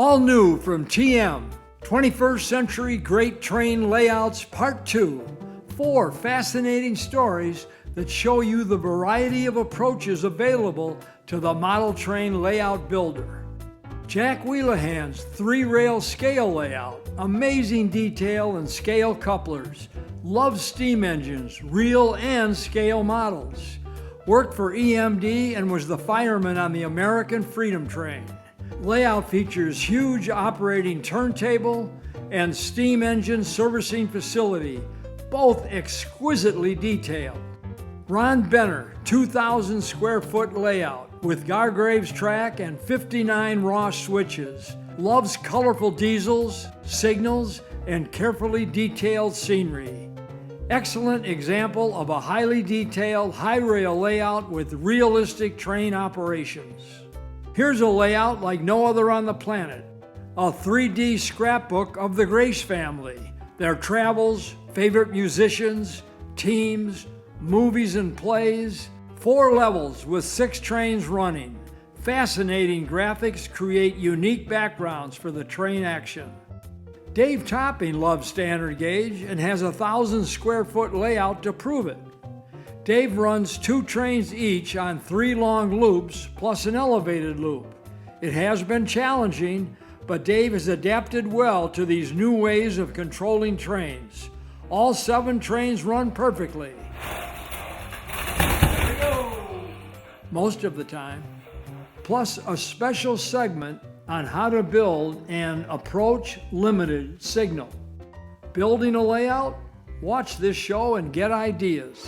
All new from TM, 21st Century Great Train Layouts Part 2. 4 fascinating stories that show you the variety of approaches available to the model train layout builder. Jack Wheelihan's 3-rail scale layout, amazing detail and scale couplers, loves steam engines, real and scale models. Worked for EMD and was the fireman on the American Freedom Train. Layout features huge operating turntable and steam engine servicing facility, both exquisitely detailed. Ron Benner, 2,000 square foot layout with Gargraves track and 59 raw switches. Loves colorful diesels, signals, and carefully detailed scenery. Excellent example of a highly detailed high rail layout with realistic train operations. Here's a layout like no other on the planet. A 3D scrapbook of the Grach Family, their travels, favorite musicians, teams, movies and plays. 4 levels with 6 trains running. Fascinating graphics create unique backgrounds for the train action. Dave Topping loves standard gauge and has a 1,000 square foot layout to prove it. Dave runs 2 trains each on 3 long loops plus an elevated loop. It has been challenging, but Dave has adapted well to these new ways of controlling trains. All 7 trains run perfectly. There we go. Most of the time. Plus a special segment on how to build an approach limited signal. Building a layout? Watch this show and get ideas.